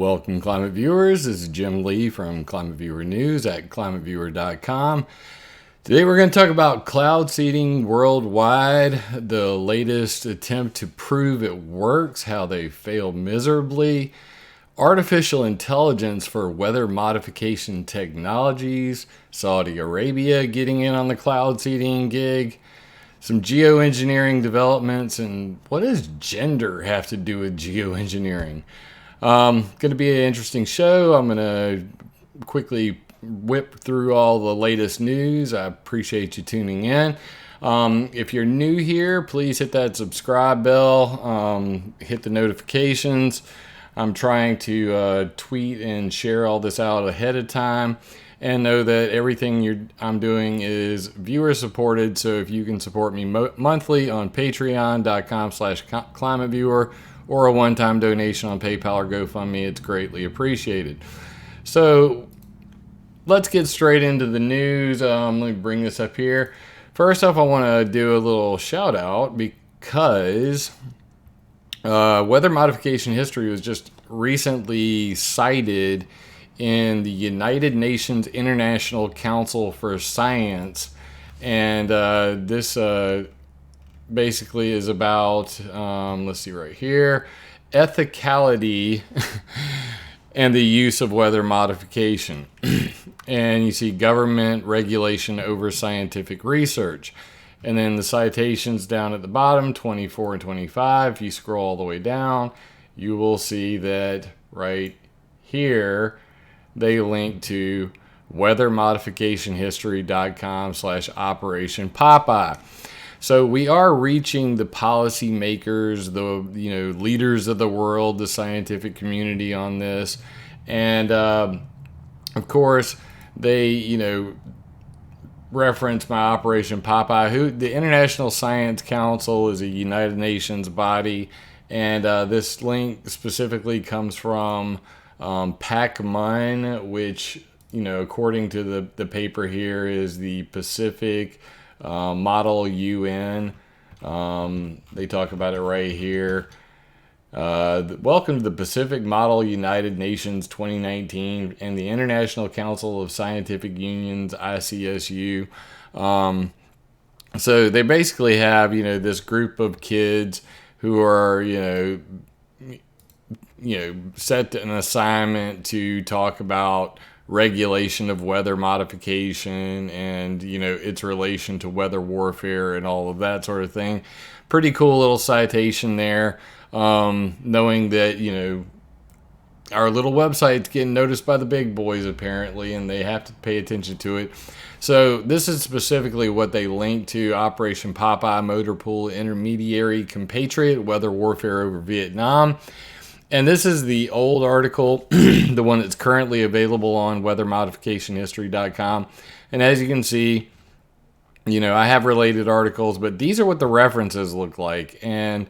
Welcome, climate viewers. This is Jim Lee from ClimateViewer News at ClimateViewer.com. Today we're going to talk about cloud seeding worldwide, the latest attempt to prove it works, how they failed miserably, artificial intelligence for weather modification technologies, Saudi Arabia getting in on the cloud seeding gig, some geoengineering developments, and what does gender have to do with geoengineering? Going to be an interesting show. I'm going to quickly whip through all the latest news. I appreciate you tuning in. If you're new here, please hit that subscribe bell, hit the notifications. I'm trying to tweet and share all this out ahead of time, and know that everything I'm doing is viewer supported. So if you can support me monthly on patreon.com/climateviewer or a one-time donation on PayPal or GoFundMe, it's greatly appreciated. So let's get straight into the news. Let me bring this up here. First off, I want to do a little shout out because weather modification history was just recently cited in the United Nations International Council for Science, and this basically is about, let's see right here, ethicality and the use of weather modification. And you see government regulation over scientific research. And then the citations down at the bottom, 24 and 25. If you scroll all the way down, you will see that right here, they link to weathermodificationhistory.com/Operation Popeye. So we are reaching the policymakers, the leaders of the world, the scientific community on this, and of course they reference my Operation Popeye. Who the International Science Council is a United Nations body, and this link specifically comes from PAC-MUN, which according to the paper here is the Pacific Model UN. They talk about it right here. Welcome to the Pacific Model United Nations 2019 and the International Council of Scientific Unions, ICSU. So they basically have, this group of kids who are, set an assignment to talk about regulation of weather modification and its relation to weather warfare and all of that sort of thing. Pretty cool little citation there, knowing that our little website's getting noticed by the big boys apparently, and they have to pay attention to it. So this is specifically what they link to: Operation Popeye, Motor Pool Intermediary Compatriot, Weather Warfare over Vietnam. And this is the old article, the one that's currently available on weathermodificationhistory.com. And as you can see, I have related articles, but these are what the references look like. And,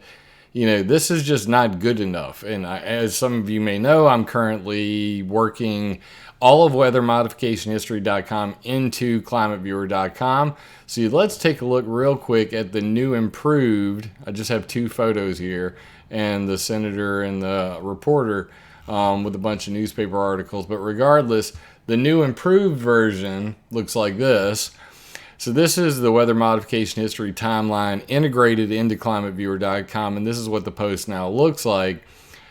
this is just not good enough. And as some of you may know, I'm currently working all of weathermodificationhistory.com into climateviewer.com. So let's take a look real quick at the new improved. I just have two photos here, and the senator and the reporter with a bunch of newspaper articles. But regardless, the new improved version looks like this. So this is the weather modification history timeline integrated into climateviewer.com, and this is what the post now looks like.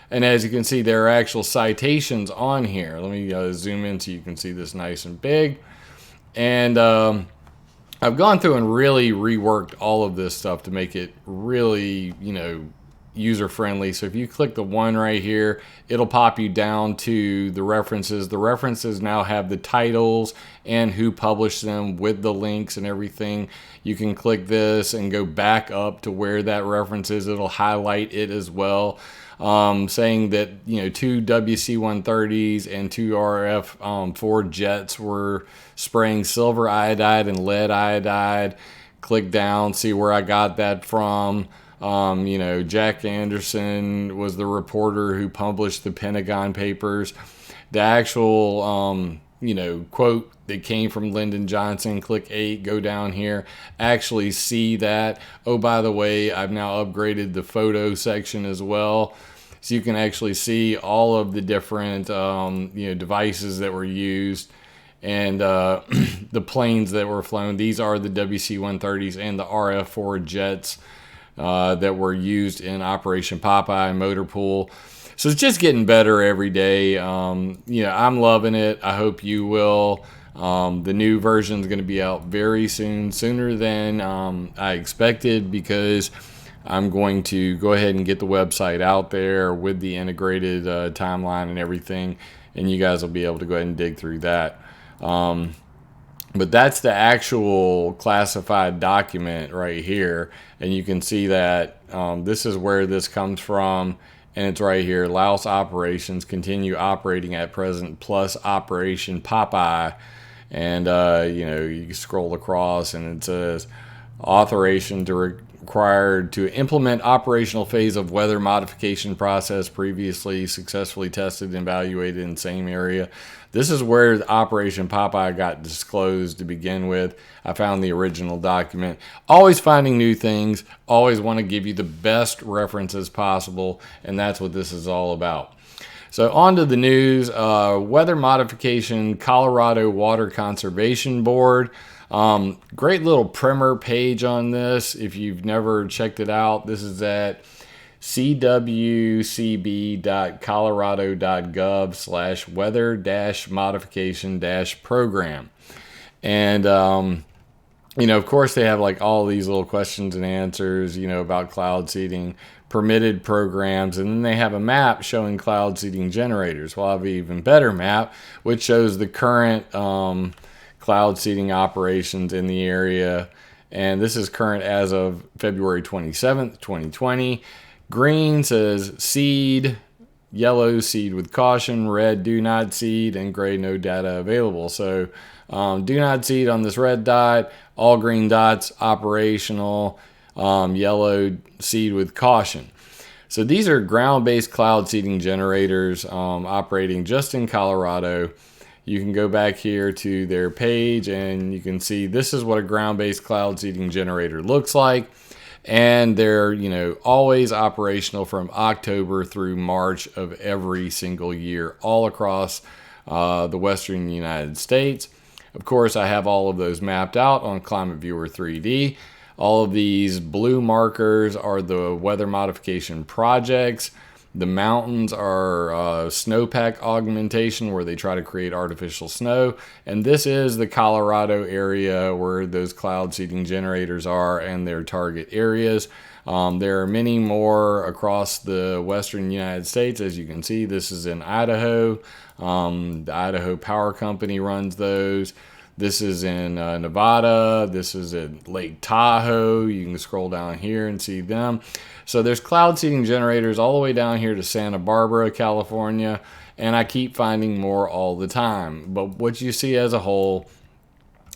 And as you can see, there are actual citations on here. Let me zoom in so you can see this nice and big. And I've gone through and really reworked all of this stuff to make it really, user friendly. So if you click the one right here, it'll pop you down to the references. The references now have the titles and who published them with the links and everything. You can click this and go back up to where that reference is. It'll highlight it as well, saying that 2 WC-130s and 2 RF-4 jets were spraying silver iodide and lead iodide. Click down, see where I got that from. Jack Anderson was the reporter who published the Pentagon Papers. The actual, quote that came from Lyndon Johnson, click 8, go down here, actually see that. Oh, by the way, I've now upgraded the photo section as well. so you can actually see all of the different devices that were used and the planes that were flown. These are the WC-130s and the RF-4 jets that were used in Operation Popeye Motor Pool. So it's just getting better every day. I'm loving it. I hope you will. The new version is going to be out very soon, sooner than I expected, because I'm going to go ahead and get the website out there with the integrated timeline and everything, and you guys will be able to go ahead and dig through that. But that's the actual classified document right here, and you can see that this is where this comes from. And it's right here. Laos operations continue operating at present plus Operation Popeye. And, you can scroll across and it says authorization to required to implement operational phase of weather modification process previously successfully tested and evaluated in same area. This is where Operation Popeye got disclosed to begin with. I found the original document. Always finding new things. Always want to give you the best references possible. And that's what this is all about. So on to the news. Weather Modification Colorado Water Conservation Board. Great little primer page on this. If you've never checked it out, this is at cwcb.colorado.gov/weather-modification-program. And, of course they have like all these little questions and answers, about cloud seeding, permitted programs, and then they have a map showing cloud seeding generators. Well, I have an even better map, which shows the current cloud seeding operations in the area. And this is current as of February 27th, 2020. Green says seed, yellow seed with caution, red do not seed, and gray no data available. So do not seed on this red dot, all green dots operational, yellow seed with caution. So these are ground-based cloud seeding generators operating just in Colorado. You can go back here to their page and you can see this is what a ground-based cloud seeding generator looks like. And they're, always operational from October through March of every single year, all across the western United States. Of course, I have all of those mapped out on ClimateViewer 3D. All of these blue markers are the weather modification projects. The mountains are snowpack augmentation, where they try to create artificial snow. And this is the Colorado area where those cloud seeding generators are and their target areas. There are many more across the western United States. As you can see, this is in Idaho. The Idaho Power Company runs those. This is in Nevada. This is at Lake Tahoe. You can scroll down here and see them. So there's cloud seeding generators all the way down here to Santa Barbara, California, and I keep finding more all the time. But what you see as a whole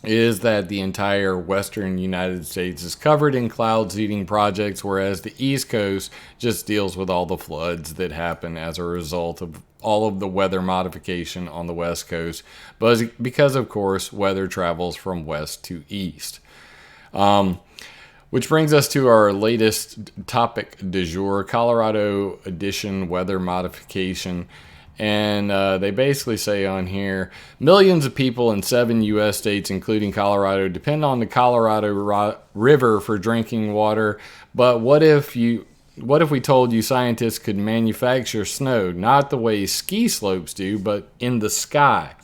is that the entire western United States is covered in cloud seeding projects, whereas the East Coast just deals with all the floods that happen as a result of all of the weather modification on the West Coast, but because, of course, weather travels from west to east. Which brings us to our latest topic du jour, Colorado Edition Weather Modification. And they basically say on here, millions of people in 7 U.S. states, including Colorado, depend on the Colorado River for drinking water. But what if we told you scientists could manufacture snow, not the way ski slopes do, but in the sky?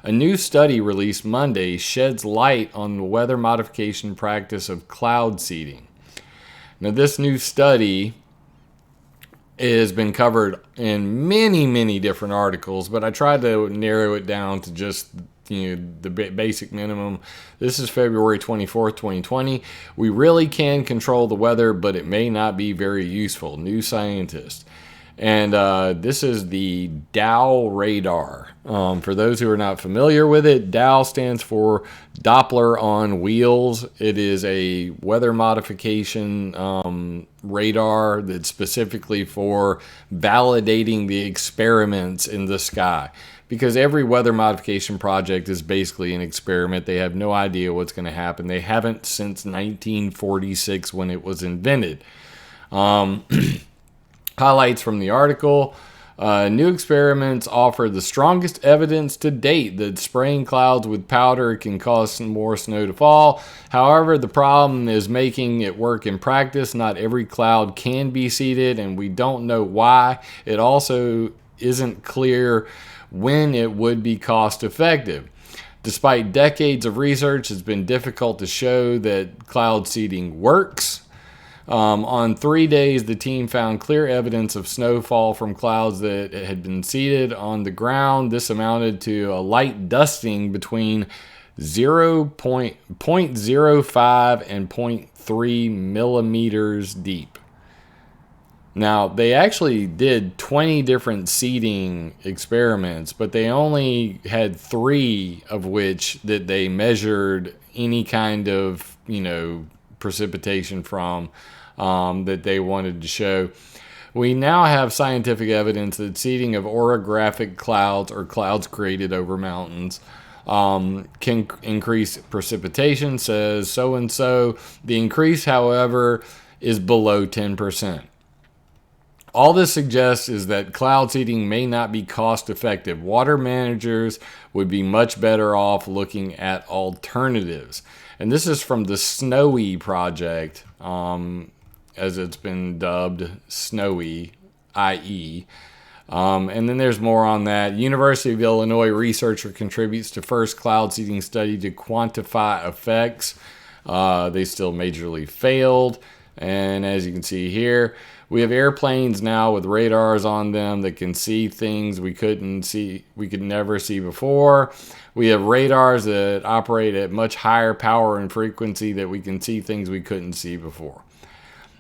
A new study released Monday sheds light on the weather modification practice of cloud seeding. Now, this new study has been covered in many, many different articles, but I tried to narrow it down to just the basic minimum. This is February 24th, 2020. We really can control the weather, but it may not be very useful. New scientist. And this is the Dow radar. For those who are not familiar with it, Dow stands for Doppler on Wheels. It is a weather modification radar that's specifically for validating the experiments in the sky. Because every weather modification project is basically an experiment. They have no idea what's going to happen. They haven't since 1946 when it was invented. Highlights from the article. New experiments offer the strongest evidence to date that spraying clouds with powder can cause more snow to fall. However, the problem is making it work in practice. Not every cloud can be seeded, and we don't know why. It also isn't clear when it would be cost effective. Despite decades of research, it's been difficult to show that cloud seeding works. On 3 days, the team found clear evidence of snowfall from clouds that had been seeded on the ground. This amounted to a light dusting between 0.05 and zero point 0.3 millimeters deep. Now, they actually did 20 different seeding experiments, but they only had 3 of which that they measured any kind of, precipitation from that they wanted to show. We now have scientific evidence that seeding of orographic clouds or clouds created over mountains can increase precipitation, says so-and-so. The increase, however, is below 10%. All this suggests is that cloud seeding may not be cost effective. Water managers would be much better off looking at alternatives. And this is from the Snowy project, as it's been dubbed, Snowy, IE. And then there's more on that. University of Illinois researcher contributes to first cloud seeding study to quantify effects. They still majorly failed. And as you can see here, we have airplanes now with radars on them that can see things we could never see before. We have radars that operate at much higher power and frequency that we can see things we couldn't see before.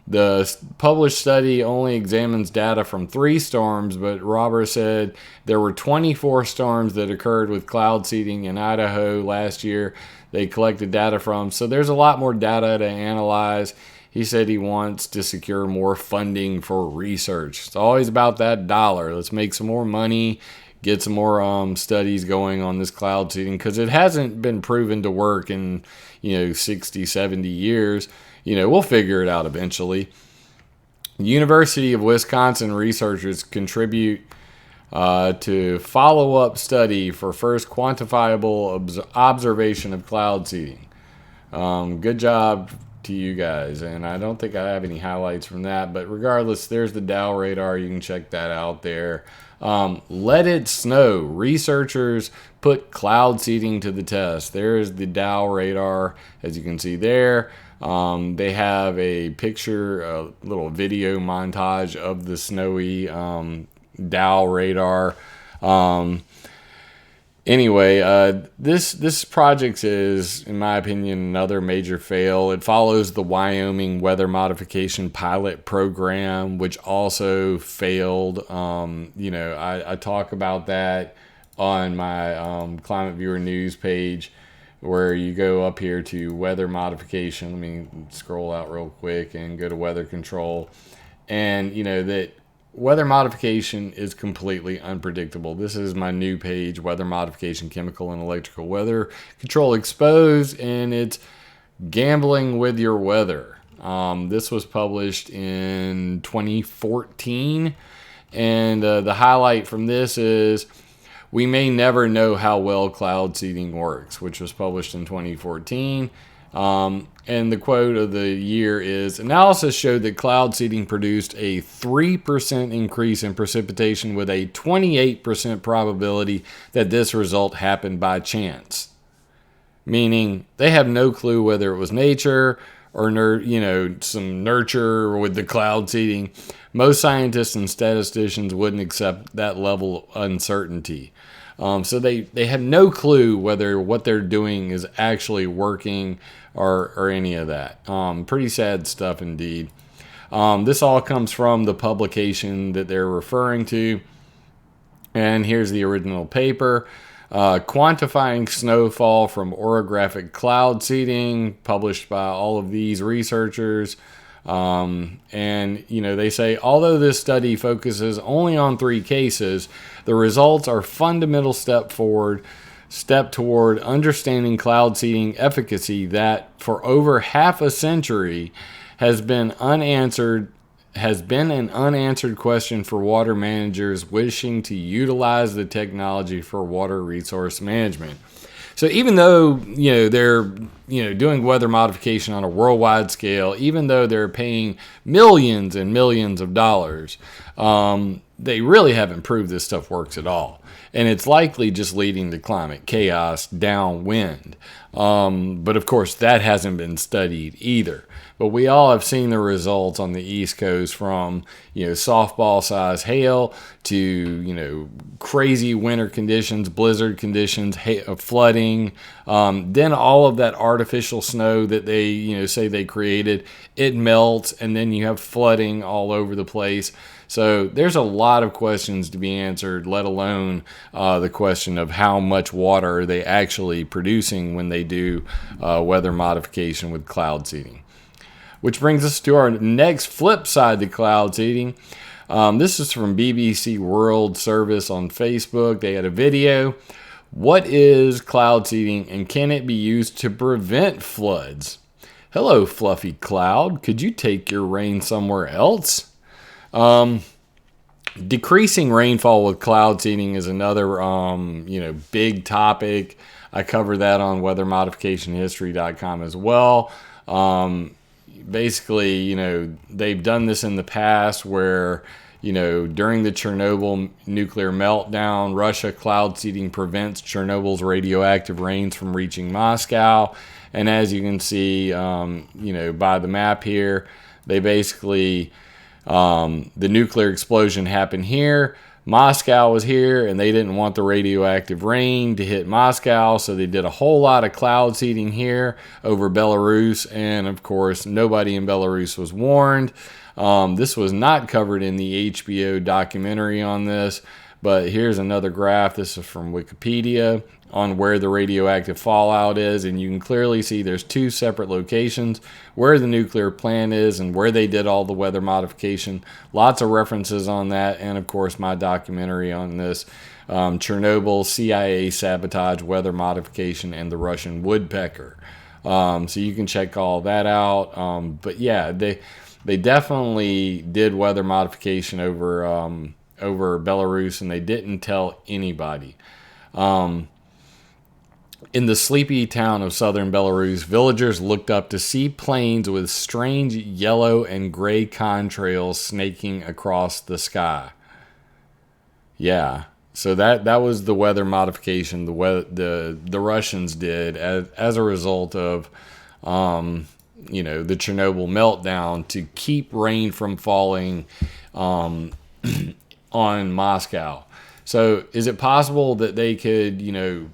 The published study only examines data from 3 storms, but Robert said there were 24 storms that occurred with cloud seeding in Idaho last year. They collected data from, so there's a lot more data to analyze. He said he wants to secure more funding for research. It's always about that dollar. Let's make some more money, get some more studies going on this cloud seeding, because it hasn't been proven to work in 60, 70 years. We'll figure it out eventually. University of Wisconsin researchers contribute to follow-up study for first quantifiable observation of cloud seeding. Good job to you guys, and I don't think I have any highlights from that, but regardless, there's the Dow radar. You can check that out there. Let it snow. Researchers put cloud seeding to the test. There's the Dow radar, as you can see there. They have a picture, a little video montage of the Snowy Dow radar. Anyway, this project is, in my opinion, another major fail. It follows the Wyoming Weather Modification Pilot Program, which also failed. I talk about that on my ClimateViewer news page, where you go up here to weather modification. Let me scroll out real quick and go to weather control. And that weather modification is completely unpredictable. This is my new page, Weather Modification, Chemical and Electrical Weather Control Exposed, and it's gambling with your weather. This was published in 2014, and the highlight from this is we may never know how well cloud seeding works, which was published in 2014. And the quote of the year is, analysis showed that cloud seeding produced a 3% increase in precipitation with a 28% probability that this result happened by chance. Meaning they have no clue whether it was nature or some nurture with the cloud seeding. Most scientists and statisticians wouldn't accept that level of uncertainty. So they have no clue whether what they're doing is actually working or any of that. Pretty sad stuff indeed. This all comes from the publication that they're referring to. And here's the original paper. Quantifying snowfall from orographic cloud seeding, published by all of these researchers. They say, although this study focuses only on 3 cases, the results are a fundamental step toward understanding cloud seeding efficacy that for over half a century has been unanswered has been an unanswered question for water managers wishing to utilize the technology for water resource management. So even though they're doing weather modification on a worldwide scale, even though they're paying millions and millions of dollars, they really haven't proved this stuff works at all. And it's likely just leading to climate chaos downwind. But of course, that hasn't been studied either. But we all have seen the results on the East Coast, from softball-sized hail to crazy winter conditions, blizzard conditions, flooding. Then all of that artificial snow that they say they created, it melts, and then you have flooding all over the place. So there's a lot of questions to be answered, let alone the question of how much water are they actually producing when they do weather modification with cloud seeding. Which brings us to our next flip side to cloud seeding. This is from BBC World Service on Facebook. They had a video. What is cloud seeding, and can it be used to prevent floods? Hello, fluffy cloud. Could you take your rain somewhere else? Decreasing rainfall with cloud seeding is another big topic. I cover that on weathermodificationhistory.com as well. Basically, they've done this in the past where, during the Chernobyl nuclear meltdown, Russia cloud seeding prevents Chernobyl's radioactive rains from reaching Moscow. And as you can see, by the map here, they basically, the nuclear explosion happened here. Moscow was here, and they didn't want the radioactive rain to hit Moscow, so they did a whole lot of cloud seeding here over Belarus, and of course, nobody in Belarus was warned. This was not covered in the HBO documentary on this, but here's another graph. This is from Wikipedia on where the radioactive fallout is, and you can clearly see there's two separate locations where the nuclear plant is and where they did all the weather modification. Lots of references on that, and of course my documentary on this, Chernobyl, CIA sabotage, weather modification, and the Russian woodpecker. So you can check all that out. But yeah, they definitely did weather modification over Belarus, and they didn't tell anybody. In the sleepy town of southern Belarus, villagers looked up to see planes with strange yellow and gray contrails snaking across the sky. Yeah, so that was the weather modification the Russians did as a result of the Chernobyl meltdown to keep rain from falling on Moscow. So is it possible that they could,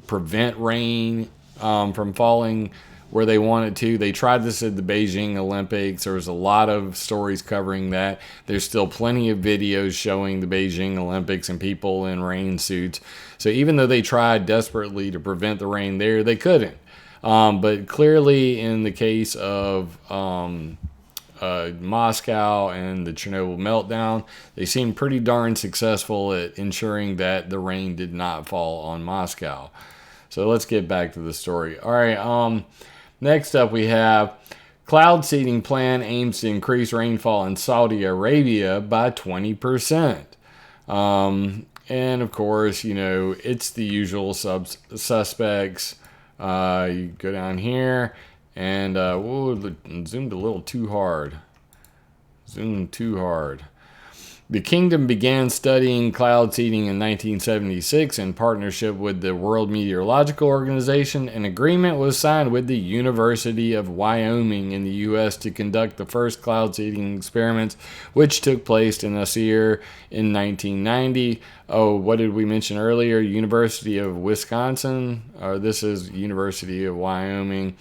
prevent rain from falling where they wanted to? They tried this at the Beijing Olympics. There was a lot of stories covering that. There's still plenty of videos showing the Beijing Olympics and people in rain suits. So even though they tried desperately to prevent the rain there, they couldn't. But clearly in the case of Moscow and the Chernobyl meltdown, they seemed pretty darn successful at ensuring that the rain did not fall on Moscow. So let's get back to the story. All right, next up we have cloud seeding plan aims to increase rainfall in Saudi Arabia by 20%. And of course, it's the usual suspects. You go down here. And zoomed a little too hard. Zoomed too hard. The kingdom began studying cloud seeding in 1976 in partnership with the World Meteorological Organization. An agreement was signed with the University of Wyoming in the U.S. to conduct the first cloud seeding experiments, which took place in Nasir in 1990. Oh, what did we mention earlier? University of Wisconsin. This is University of Wyoming.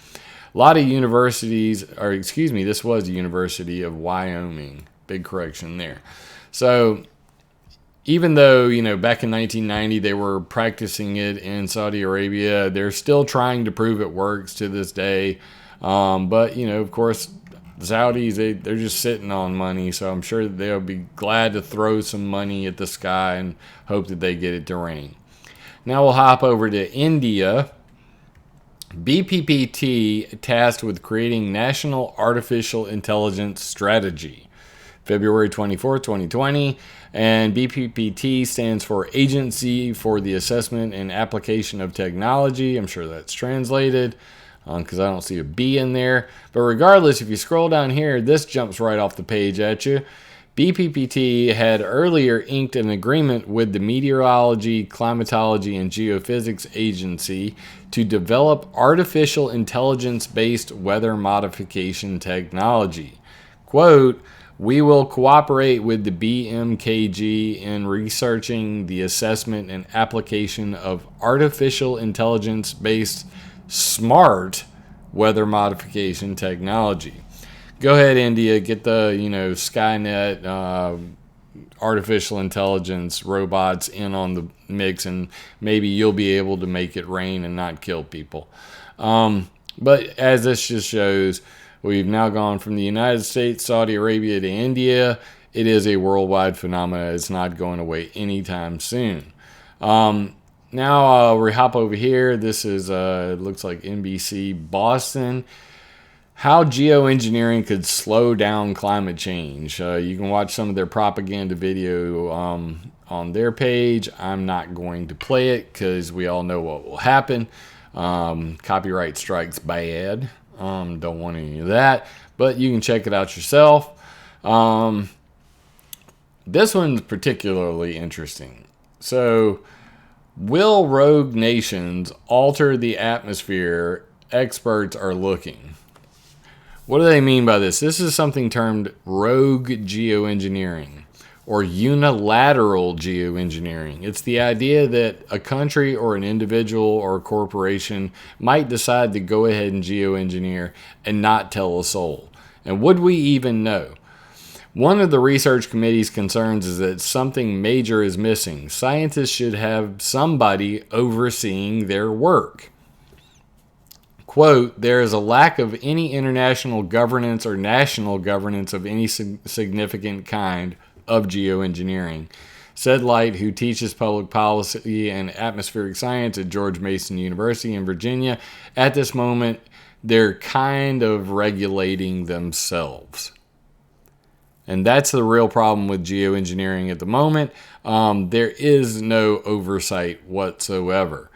A lot of universities, this was the University of Wyoming. Big correction there. So even though, back in 1990 they were practicing it in Saudi Arabia, they're still trying to prove it works to this day. But, of course, the Saudis, they're just sitting on money. So I'm sure that they'll be glad to throw some money at the sky and hope that they get it to rain. Now we'll hop over to India. BPPT tasked with creating National Artificial Intelligence Strategy. February 24th, 2020. And BPPT stands for Agency for the Assessment and Application of Technology. I'm sure that's translated because I don't see a B in there. But regardless, if you scroll down here, this jumps right off the page at you. BPPT had earlier inked an agreement with the Meteorology, Climatology, and Geophysics Agency to develop artificial intelligence-based weather modification technology. Quote, "We will cooperate with the BMKG in researching the assessment and application of artificial intelligence-based smart weather modification technology." Go ahead, India, get the, Skynet, artificial intelligence robots in on the mix, and maybe you'll be able to make it rain and not kill people. But as this just shows, we've now gone from the United States, Saudi Arabia to India. It is a worldwide phenomenon. It's not going away anytime soon. Now we hop over here. This is, it looks like NBC Boston. How geoengineering could slow down climate change. You can watch some of their propaganda video on their page. I'm not going to play it because we all know what will happen. Copyright strikes bad. Don't want any of that. But you can check it out yourself. This one's particularly interesting. So, will rogue nations alter the atmosphere? Experts are looking. What do they mean by this? This is something termed rogue geoengineering or unilateral geoengineering. It's the idea that a country or an individual or a corporation might decide to go ahead and geoengineer and not tell a soul. And would we even know? One of the research committee's concerns is that something major is missing. Scientists should have somebody overseeing their work. Quote, "There is a lack of any international governance or national governance of any significant kind of geoengineering," said Light, who teaches public policy and atmospheric science at George Mason University in Virginia. At this moment, they're kind of regulating themselves. And that's the real problem with geoengineering at the moment. There is no oversight whatsoever.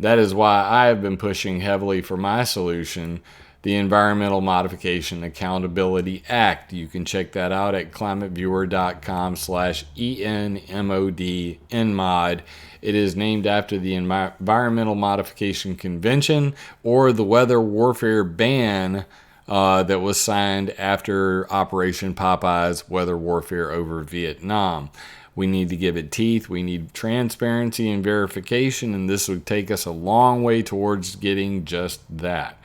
That is why I have been pushing heavily for my solution, the Environmental Modification Accountability Act. You can check that out at climateviewer.com/ENMOD. It is named after the Environmental Modification Convention, or the weather warfare ban that was signed after Operation Popeye's weather warfare over Vietnam. We need to give it teeth. We need transparency and verification, and this would take us a long way towards getting just that.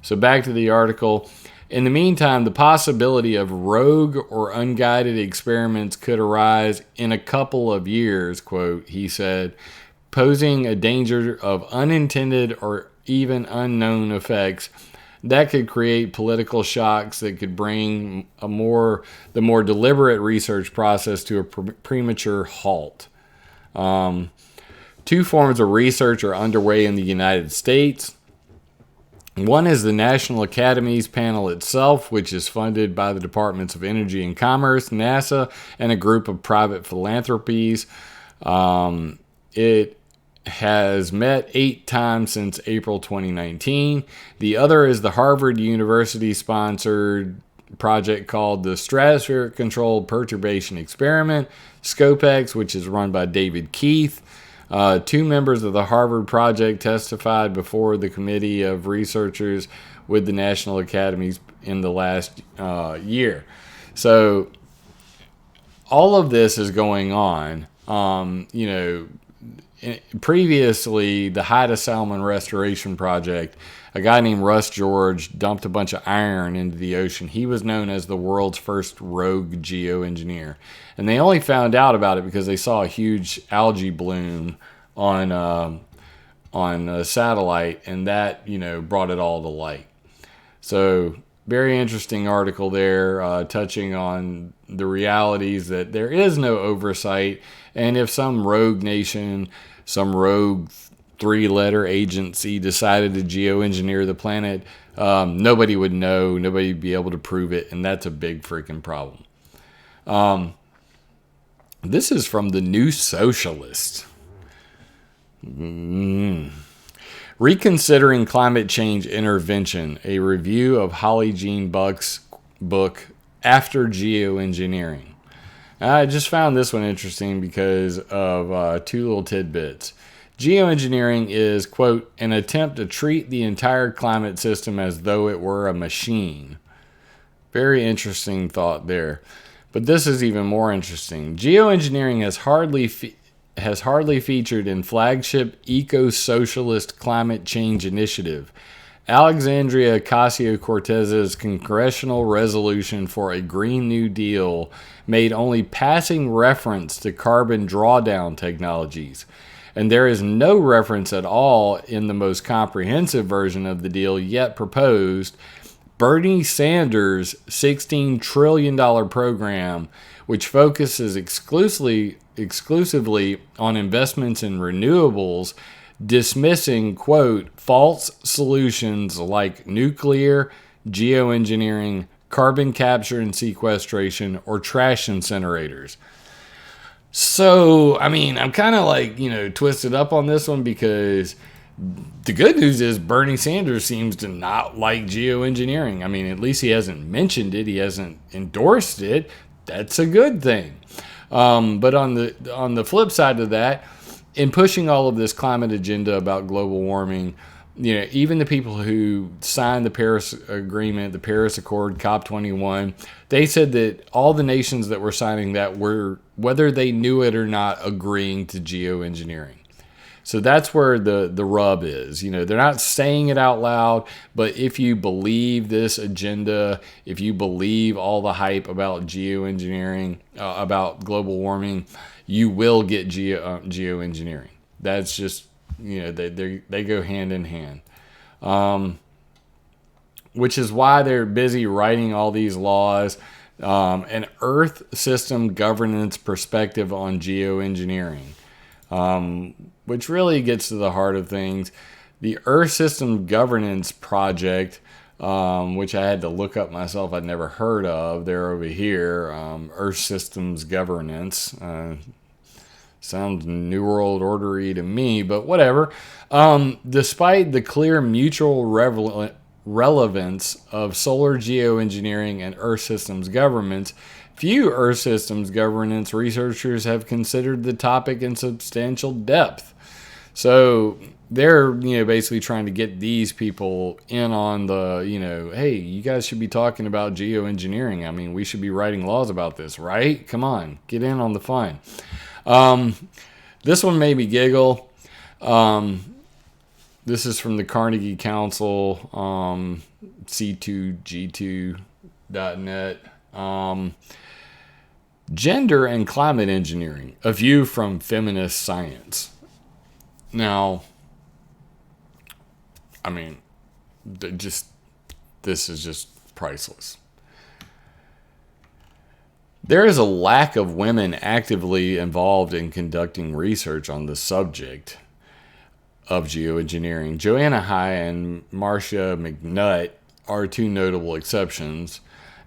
So back to the article. In the meantime, the possibility of rogue or unguided experiments could arise in a couple of years, quote, he said, posing a danger of unintended or even unknown effects that could create political shocks that could bring the more deliberate research process to a premature halt. Two forms of research are underway in the United States. One is the National Academies panel itself, which is funded by the Departments of Energy and Commerce, NASA, and a group of private philanthropies. It has met 8 times since April 2019. The other is the Harvard University-sponsored project called the Stratospheric Controlled Perturbation Experiment, SCOPEX, which is run by David Keith. 2 members of the Harvard project testified before the committee of researchers with the National Academies in the last year. So all of this is going on. Previously, the Haida Salmon Restoration Project, a guy named Russ George dumped a bunch of iron into the ocean. He was known as the world's first rogue geoengineer. And they only found out about it because they saw a huge algae bloom on a satellite, and that, brought it all to light. So, very interesting article there, touching on the realities that there is no oversight, and if some rogue nation, some rogue 3-letter agency decided to geoengineer the planet, nobody would know, nobody would be able to prove it, and that's a big freaking problem. This is from the New Socialist. Reconsidering Climate Change Intervention, a review of Holly Jean Buck's book, After Geoengineering. I just found this one interesting because of two little tidbits. Geoengineering is, quote, an attempt to treat the entire climate system as though it were a machine. Very interesting thought there. But this is even more interesting. Geoengineering has hardly featured in flagship eco-socialist climate change initiative, Alexandria Ocasio-Cortez's congressional resolution for a Green New Deal made only passing reference to carbon drawdown technologies, and there is no reference at all in the most comprehensive version of the deal yet proposed, Bernie Sanders' $16 trillion program, which focuses exclusively on investments in renewables, dismissing, quote, false solutions like nuclear, geoengineering, carbon capture and sequestration, or trash incinerators. So, I mean, I'm kind of like, twisted up on this one because the good news is Bernie Sanders seems to not like geoengineering. I mean, at least he hasn't mentioned it. He hasn't endorsed it. That's a good thing. But on the flip side of that, in pushing all of this climate agenda about global warming, even the people who signed the Paris Agreement, the Paris Accord, COP21, they said that all the nations that were signing that were, whether they knew it or not, agreeing to geoengineering. So that's where the rub is. They're not saying it out loud, but if you believe this agenda, if you believe all the hype about geoengineering, about global warming, you will get geoengineering. That's just, they go hand in hand. Which is why they're busy writing all these laws. An Earth system governance perspective on geoengineering. Which really gets to the heart of things. The Earth System Governance Project, which I had to look up myself, I'd never heard of. They're over here, Earth Systems Governance. Sounds New World Order-y to me, but whatever. Despite the clear mutual relevance of solar geoengineering and Earth Systems governance, few Earth Systems governance researchers have considered the topic in substantial depth. So they're, basically trying to get these people in on the, hey, you guys should be talking about geoengineering. I mean, we should be writing laws about this, right? Come on, get in on the fun. This one made me giggle. This is from the Carnegie Council, c2g2.net. Gender and climate engineering, a view from feminist science. Now, I mean, this is just priceless. There is a lack of women actively involved in conducting research on the subject of geoengineering. Joanna High and Marcia McNutt are two notable exceptions.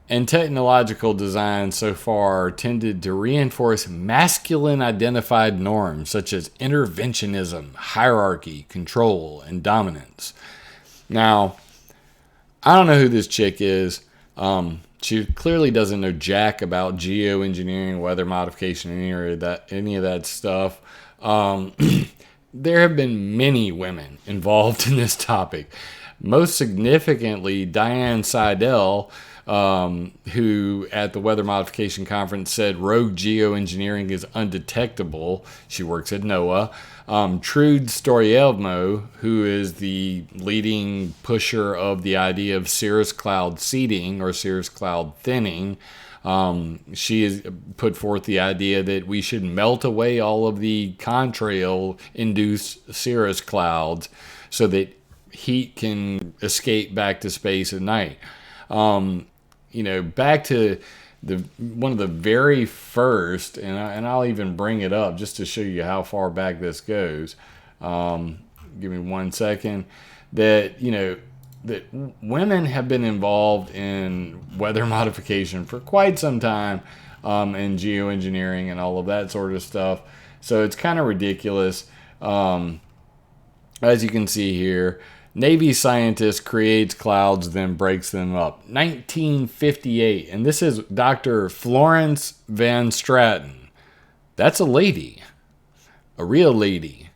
And technological design so far tended to reinforce masculine identified norms such as interventionism, hierarchy, control, and dominance. Now, I don't know who this chick is. She clearly doesn't know jack about geoengineering, weather modification, any of that stuff. There have been many women involved in this topic. Most significantly, Diane Seidel, who at the Weather Modification Conference said rogue geoengineering is undetectable. She works at NOAA. Trude Storyelmo, who is the leading pusher of the idea of cirrus cloud seeding or cirrus cloud thinning. She has put forth the idea that we should melt away all of the contrail-induced cirrus clouds so that heat can escape back to space at night. Back to one of the very first, and I'll even bring it up just to show you how far back this goes. Give me 1 second. That, that women have been involved in weather modification for quite some time, and geoengineering and all of that sort of stuff. So it's kind of ridiculous. As you can see here, Navy scientist creates clouds, then breaks them up. 1958. And this is Dr. Florence Van Straten. That's a lady. A real lady.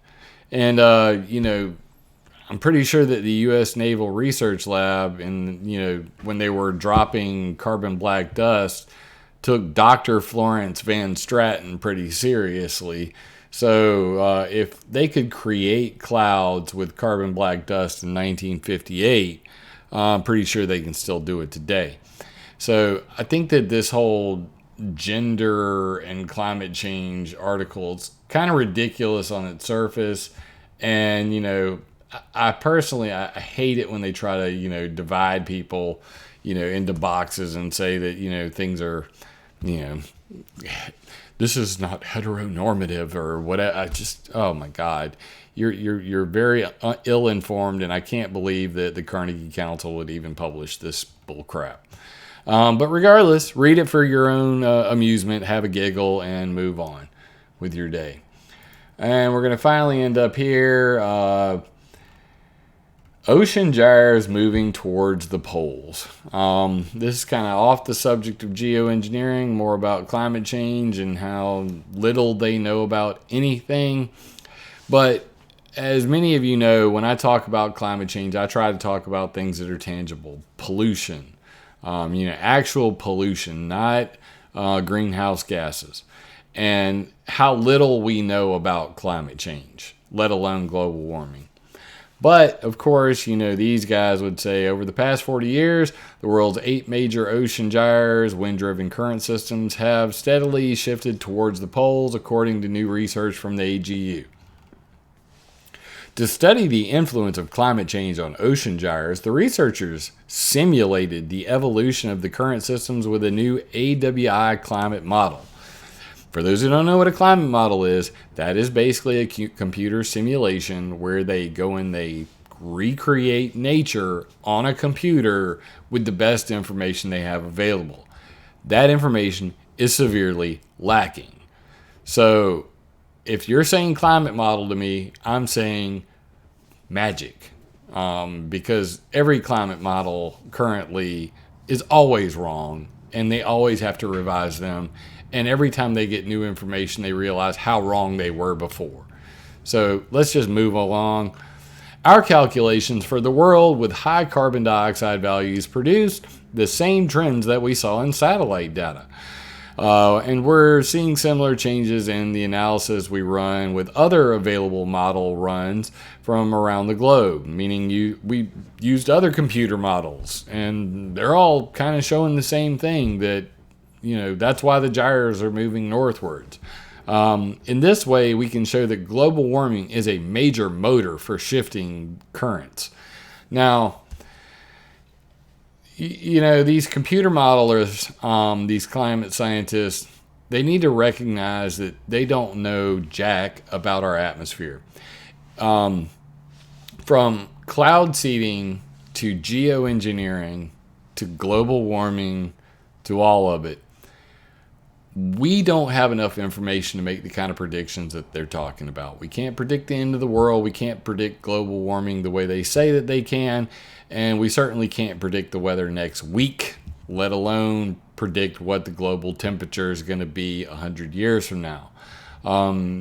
And, I'm pretty sure that the U.S. Naval Research Lab, when they were dropping carbon black dust, took Dr. Florence Van Straten pretty seriously. So if they could create clouds with carbon black dust in 1958, I'm pretty sure they can still do it today. So I think that this whole gender and climate change article is kind of ridiculous on its surface. And, I personally, I hate it when they try to, divide people, into boxes and say that, things are, this is not heteronormative or whatever. Oh my God, you're very ill-informed, and I can't believe that the Carnegie Council would even publish this bull crap. But regardless, read it for your own amusement, have a giggle, and move on with your day. And we're going to finally end up here. Ocean gyres moving towards the poles. This is kind of off the subject of geoengineering, more about climate change and how little they know about anything. But as many of you know, when I talk about climate change, I try to talk about things that are tangible. Pollution, actual pollution, not greenhouse gases. And how little we know about climate change, let alone global warming. But, of course, these guys would say over the past 40 years, the world's 8 major ocean gyres, wind-driven current systems, have steadily shifted towards the poles, according to new research from the AGU. To study the influence of climate change on ocean gyres, the researchers simulated the evolution of the current systems with a new AWI climate model. For those who don't know what a climate model is, that is basically a computer simulation where they go and they recreate nature on a computer with the best information they have available. That information is severely lacking. So if you're saying climate model to me, I'm saying magic. Because every climate model currently is always wrong, and they always have to revise them. And every time they get new information, they realize how wrong they were before. So let's just move along. Our calculations for the world with high carbon dioxide values produced the same trends that we saw in satellite data. And we're seeing similar changes in the analysis we run with other available model runs from around the globe, meaning we used other computer models, and they're all kind of showing the same thing, that that's why the gyres are moving northwards. In this way, we can show that global warming is a major motor for shifting currents. Now, these computer modelers, these climate scientists, they need to recognize that they don't know jack about our atmosphere. From cloud seeding to geoengineering to global warming to all of it, we don't have enough information to make the kind of predictions that they're talking about. We can't predict the end of the world. We can't predict global warming the way they say that they can. And we certainly can't predict the weather next week, let alone predict what the global temperature is going to be 100 years from now.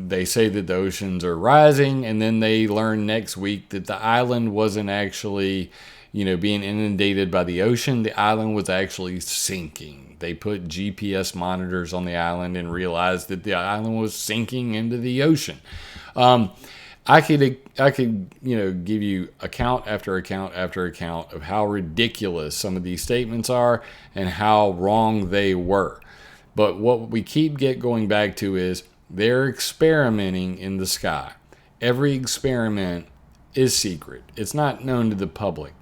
They say that the oceans are rising, and then they learn next week that the island wasn't actually, being inundated by the ocean. The island was actually sinking. They put GPS monitors on the island and realized that the island was sinking into the ocean. I could give you account after account after account of how ridiculous some of these statements are and how wrong they were. But what we keep going back to is they're experimenting in the sky. Every experiment is secret. It's not known to the public.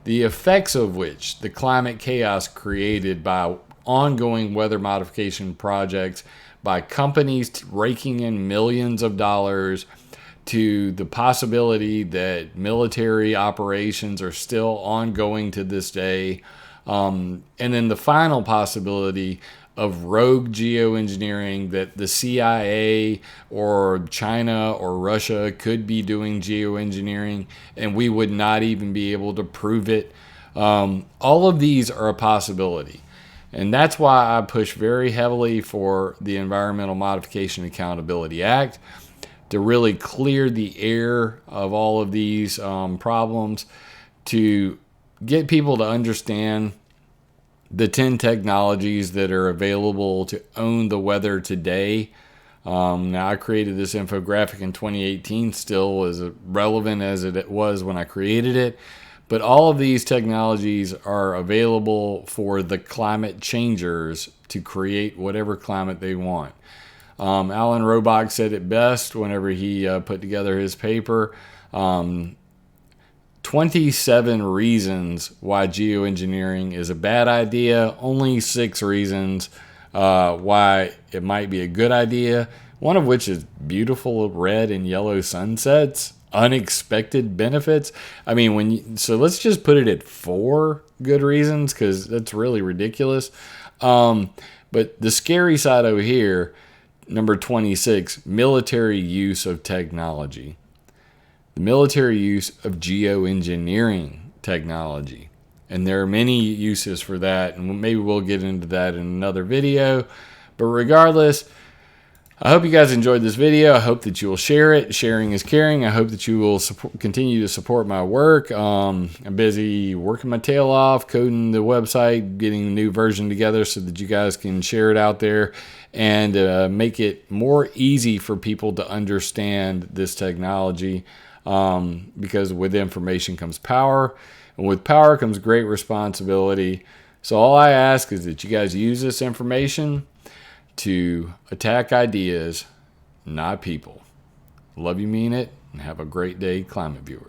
The effects of which, the climate chaos created by ongoing weather modification projects by companies raking in millions of dollars to the possibility that military operations are still ongoing to this day. And then the final possibility of rogue geoengineering, that the CIA or China or Russia could be doing geoengineering and we would not even be able to prove it. All of these are a possibility. And that's why I push very heavily for the Environmental Modification Accountability Act, to really clear the air of all of these problems, to get people to understand the 10 technologies that are available to own the weather today. Now, I created this infographic in 2018, still as relevant as it was when I created it. But all of these technologies are available for the climate changers to create whatever climate they want. Alan Robach said it best whenever he put together his paper. 27 reasons why geoengineering is a bad idea, only 6 reasons why it might be a good idea, one of which is beautiful red and yellow sunsets, unexpected benefits. I mean, so let's just put it at 4 good reasons, because that's really ridiculous. But the scary side over here, number 26, military use of technology. The military use of geoengineering technology. And there are many uses for that, and maybe we'll get into that in another video. But regardless, I hope you guys enjoyed this video. I hope that you will share it. Sharing is caring. I hope that you will continue to support my work. I'm busy working my tail off, coding the website, getting a new version together so that you guys can share it out there and make it more easy for people to understand this technology. Because with information comes power, and with power comes great responsibility. So all I ask is that you guys use this information to attack ideas, not people. Love you, mean it, and have a great day, Climate Viewers.